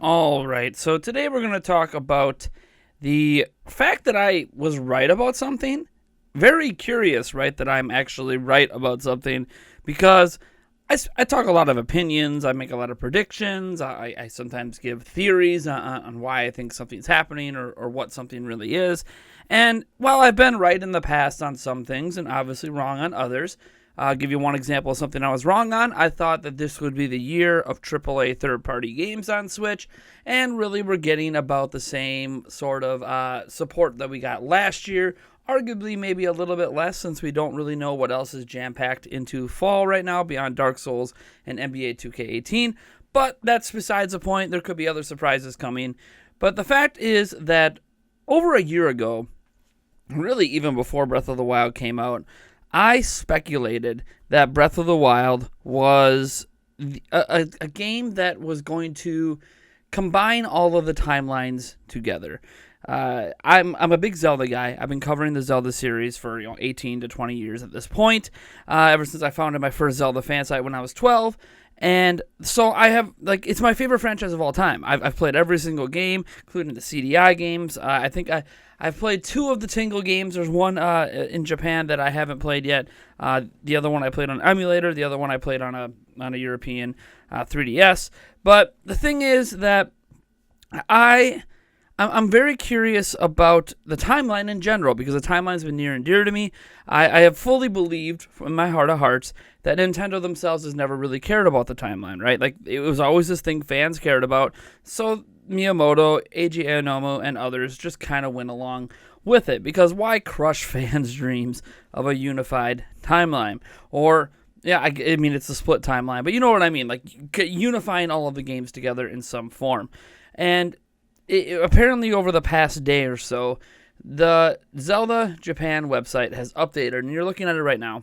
All right, so today we're going to talk about the fact that I was right about something. Very curious, right, that I'm actually right about something because I talk a lot of opinions, I make a lot of predictions, I sometimes give theories on why I think something's happening or what something really is. And while I've been right in the past on some things and obviously wrong on others, I'll give you one example of something I was wrong on. I thought that this would be the year of AAA third-party games on Switch, and really we're getting about the same sort of support that we got last year. Arguably, maybe a little bit less since we don't really know what else is jam-packed into fall right now beyond Dark Souls and NBA 2K18. But that's besides the point. There could be other surprises coming. But the fact is that over a year ago, really even before Breath of the Wild came out, I speculated that Breath of the Wild was a game that was going to combine all of the timelines together. I'm a big Zelda guy. I've been covering the Zelda series for 18 to 20 years at this point. Ever since I founded my first Zelda fan site when I was 12. And so I have, it's my favorite franchise of all time. I've played every single game, including the CDI games. I've played two of the Tingle games. There's one in Japan that I haven't played yet. The other one I played on emulator. The other one I played on a European 3DS. But the thing is that I'm very curious about the timeline in general because the timeline's been near and dear to me. I have fully believed in my heart of hearts that Nintendo themselves has never really cared about the timeline, right? Like, it was always this thing fans cared about. So Miyamoto, Eiji Aonomo, and others just kind of went along with it because why crush fans' dreams of a unified timeline? Or, yeah, I mean, it's a split timeline, but you know what I mean, like unifying all of the games together in some form. And apparently over the past day or so, the Zelda Japan website has updated, and you're looking at it right now.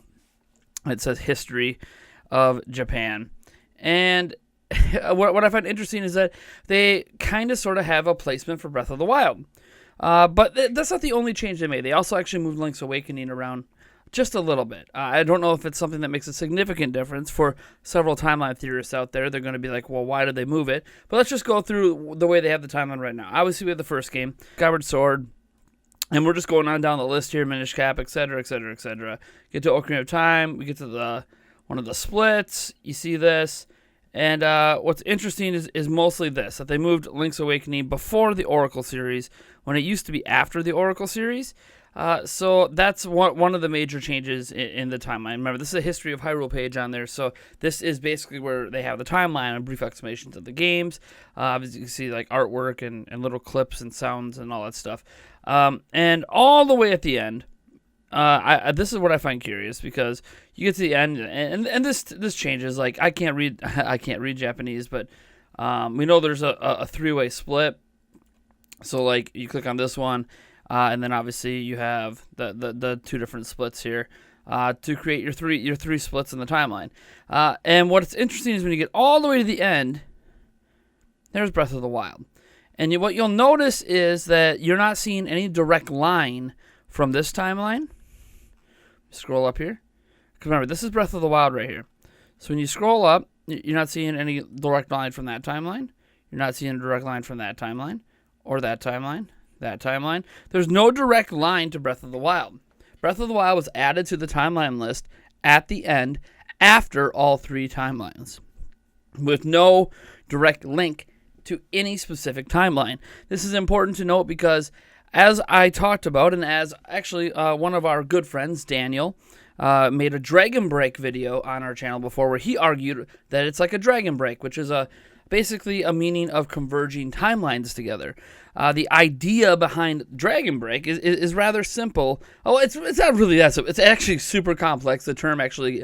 It says History of Japan. And what I find interesting is that they kind of sort of have a placement for Breath of the Wild. But that's not the only change they made. They also actually moved Link's Awakening around just a little bit. I don't know if it's something that makes a significant difference for several timeline theorists out there. They're going to be like, well, why did they move it? But let's just go through the way they have the timeline right now. Obviously, we have the first game, Skyward Sword, and we're just going on down the list here, Minish Cap, etc., etc., etc. Get to Ocarina of Time. We get to one of the splits. You see this. And what's interesting is mostly this, that they moved Link's Awakening before the Oracle series, when it used to be after the Oracle series. So that's one of the major changes in the timeline. Remember, this is a History of Hyrule page on there, so this is basically where they have the timeline and brief explanations of the games. As you can see, like artwork and little clips and sounds and all that stuff. And all the way at the end, this is what I find curious because you get to the end and this changes. Like I can't read Japanese, but we know there's a three-way split. So like you click on this one. And then obviously you have the two different splits here to create your three splits in the timeline. And what's interesting is when you get all the way to the end, there's Breath of the Wild. And what you'll notice is that you're not seeing any direct line from this timeline. Scroll up here. Because remember, this is Breath of the Wild right here. So when you scroll up, you're not seeing any direct line from that timeline. You're not seeing a direct line from that timeline or that timeline. That timeline. There's no direct line to Breath of the Wild. Breath of the Wild was added to the timeline list at the end after all three timelines, with no direct link to any specific timeline. This is important to note because, as I talked about, and as actually one of our good friends, Daniel, made a Dragon Break video on our channel before, where he argued that it's like a Dragon Break, which is basically a meaning of converging timelines together. The idea behind Dragon Break is rather simple. Oh, it's not really that simple. It's actually super complex. The term actually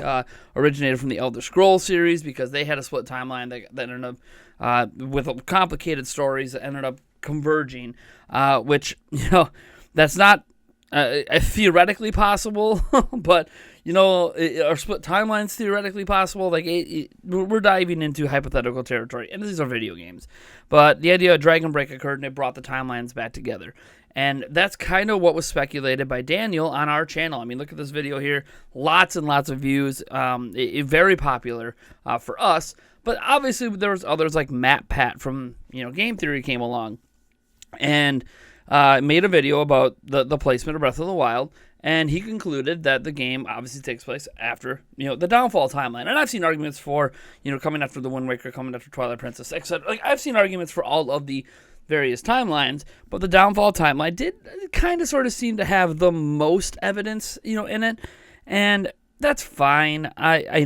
originated from the Elder Scrolls series because they had a split timeline that ended up with complicated stories that ended up converging, which, that's not theoretically possible, but are split timelines theoretically possible? Like we're diving into hypothetical territory, and these are video games. But the idea of Dragon Break occurred, and it brought the timelines back together. And that's kind of what was speculated by Daniel on our channel. I mean, look at this video here. Lots and lots of views. Very popular for us. But obviously there was others like Matt Pat from Game Theory came along and made a video about the placement of Breath of the Wild. And he concluded that the game obviously takes place after, the Downfall timeline. And I've seen arguments for, coming after the Wind Waker, coming after Twilight Princess, etc. Like, I've seen arguments for all of the various timelines, but the Downfall timeline did kind of sort of seem to have the most evidence, in it. And that's fine. I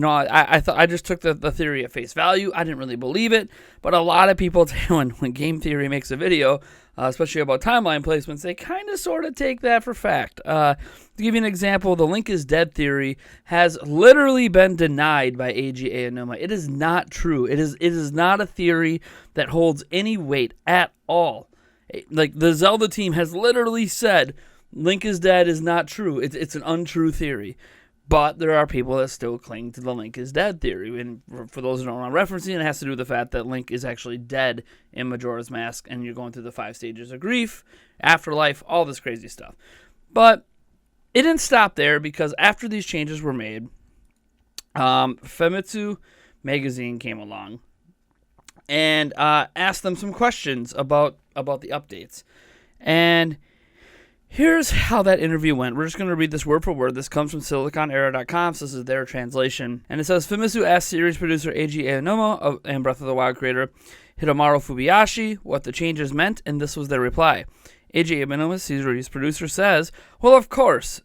thought I just took the theory at face value. I didn't really believe it, but a lot of people, when Game Theory makes a video, especially about timeline placements, they kind of sort of take that for fact. To give you an example, the Link is Dead theory has literally been denied by AG Aonuma. It is not true. It is not a theory that holds any weight at all. Like, the Zelda team has literally said Link is Dead is not true. It's an untrue theory. But there are people that still cling to the Link is Dead theory. And for those who don't know what I'm referencing, it has to do with the fact that Link is actually dead in Majora's Mask, and you're going through the 5 stages of grief, afterlife, all this crazy stuff. But it didn't stop there, because after these changes were made, Famitsu Magazine came along and asked them some questions about the updates. And here's how that interview went. We're just going to read this word for word. This comes from SiliconEra.com, so this is their translation. And it says, Famitsu asked series producer Eiji Aonuma and Breath of the Wild creator Hidemaru Fubiashi what the changes meant, and this was their reply. Eiji Aonuma, series producer, says, well, of course,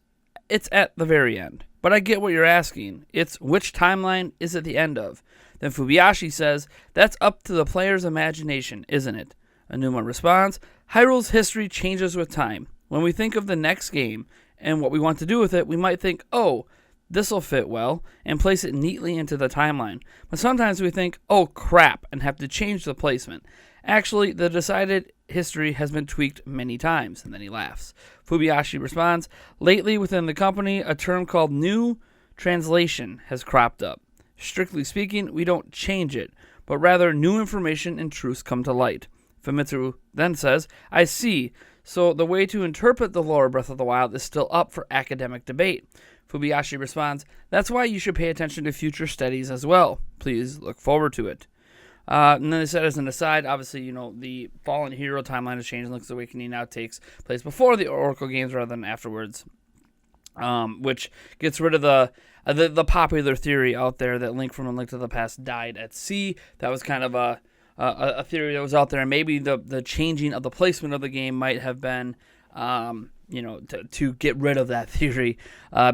it's at the very end. But I get what you're asking. It's which timeline is at the end of? Then Fubiashi says, that's up to the player's imagination, isn't it? Aonuma responds, Hyrule's history changes with time. When we think of the next game and what we want to do with it, we might think, oh, this'll fit well, and place it neatly into the timeline. But sometimes we think, oh, crap, and have to change the placement. Actually, the decided history has been tweaked many times. And then he laughs. Fubiashi responds, lately within the company, a term called new translation has cropped up. Strictly speaking, we don't change it, but rather new information and truths come to light. Famitsu then says, I see. So the way to interpret the lore of Breath of the Wild is still up for academic debate. Fubiashi responds, that's why you should pay attention to future studies as well. Please look forward to it. And then they said as an aside, obviously, the Fallen Hero timeline has changed. Link's Awakening now takes place before the Oracle games rather than afterwards, which gets rid of the popular theory out there that Link from A Link to the Past died at sea. That was kind of a theory that was out there, and maybe the changing of the placement of the game might have been, to get rid of that theory,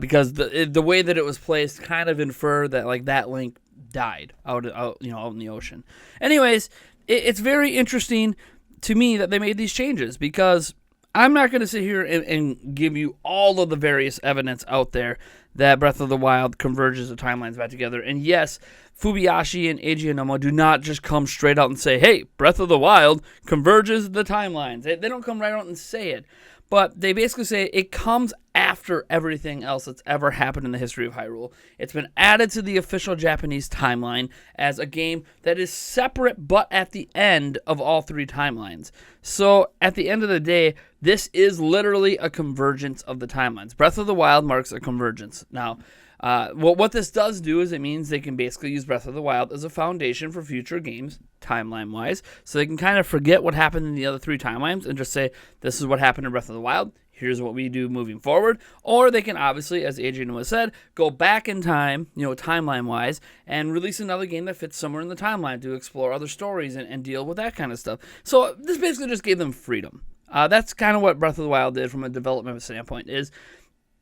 because the way that it was placed kind of inferred that like that Link died out in the ocean. Anyways, it's very interesting to me that they made these changes, because I'm not going to sit here and give you all of the various evidence out there that Breath of the Wild converges the timelines back together. And yes, Fubiashi and Eiji Aonuma do not just come straight out and say, hey, Breath of the Wild converges the timelines. They don't come right out and say it. But they basically say it comes after everything else that's ever happened in the history of Hyrule. It's been added to the official Japanese timeline as a game that is separate but at the end of all 3 timelines. So at the end of the day, this is literally a convergence of the timelines. Breath of the Wild marks a convergence. Now, what this does do is it means they can basically use Breath of the Wild as a foundation for future games, timeline-wise, so they can kind of forget what happened in the other 3 timelines and just say, this is what happened in Breath of the Wild, here's what we do moving forward. Or they can obviously, as Eiji Aonuma said, go back in time, timeline-wise, and release another game that fits somewhere in the timeline to explore other stories and deal with that kind of stuff. So this basically just gave them freedom. That's kind of what Breath of the Wild did from a development standpoint, is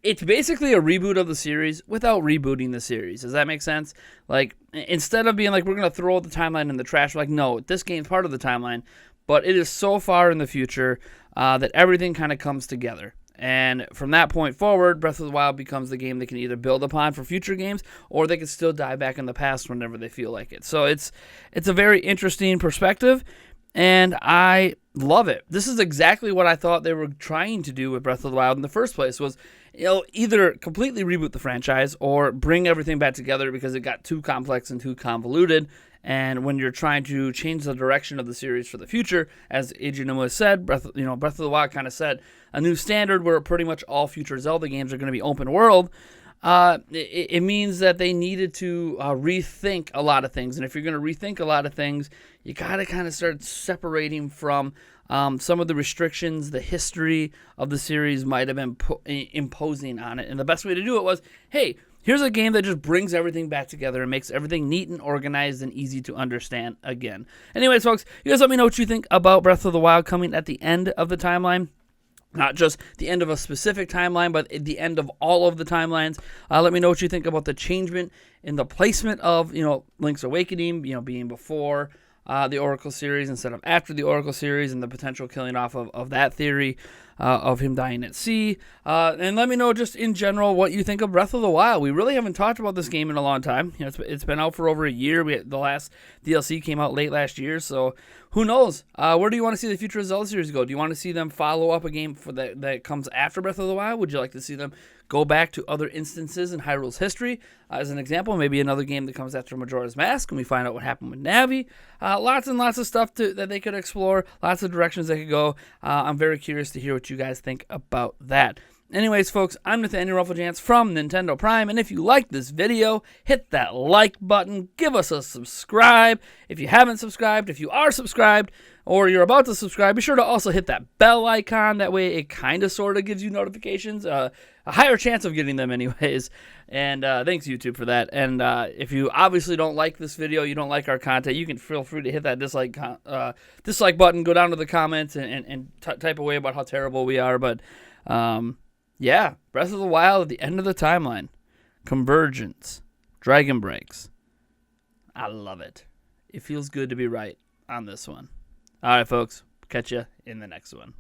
it's basically a reboot of the series without rebooting the series. Does that make sense? Like, instead of being like, we're going to throw the timeline in the trash, we're like, no, this game's part of the timeline, but it is so far in the future that everything kind of comes together. And from that point forward, Breath of the Wild becomes the game they can either build upon for future games, or they can still dive back in the past whenever they feel like it. So it's a very interesting perspective. and I love it. This is exactly what I thought they were trying to do with Breath of the Wild in the first place, was either completely reboot the franchise or bring everything back together because it got too complex and too convoluted. And when you're trying to change the direction of the series for the future, as Eiji Aonuma said, Breath of the Wild kind of set a new standard where pretty much all future Zelda games are going to be open world. It means that they needed to rethink a lot of things. And if you're going to rethink a lot of things, you got to kind of start separating from some of the restrictions the history of the series might have been imposing on it. And the best way to do it was, hey, here's a game that just brings everything back together and makes everything neat and organized and easy to understand again. Anyways, folks, you guys let me know what you think about Breath of the Wild coming at the end of the timeline. Not just the end of a specific timeline, but the end of all of the timelines. Let me know what you think about the changement in the placement of, Link's Awakening, being before the Oracle series instead of after the Oracle series, and the potential killing off of that theory of him dying at sea. And let me know just in general what you think of Breath of the Wild. We really haven't talked about this game in a long time. It's been out for over a year. The last DLC came out late last year, so who knows? Where do you want to see the future of Zelda series go? Do you want to see them follow up a game that comes after Breath of the Wild? Would you like to see them go back to other instances in Hyrule's history? As an example, maybe another game that comes after Majora's Mask, and we find out what happened with Navi. Lots and lots of stuff that they could explore, lots of directions they could go. I'm very curious to hear what you guys think about that. Anyways, folks, I'm Nathaniel Rufflejans from Nintendo Prime, and if you like this video, hit that like button, give us a subscribe. If you haven't subscribed, if you are subscribed, or you're about to subscribe, be sure to also hit that bell icon. That way it kind of sort of gives you notifications, a higher chance of getting them anyways. And thanks, YouTube, for that. And if you obviously don't like this video, you don't like our content, you can feel free to hit that dislike button, go down to the comments, and type away about how terrible we are. But yeah, Breath of the Wild at the end of the timeline. Convergence. Dragon Breaks. I love it. It feels good to be right on this one. All right, folks. Catch you in the next one.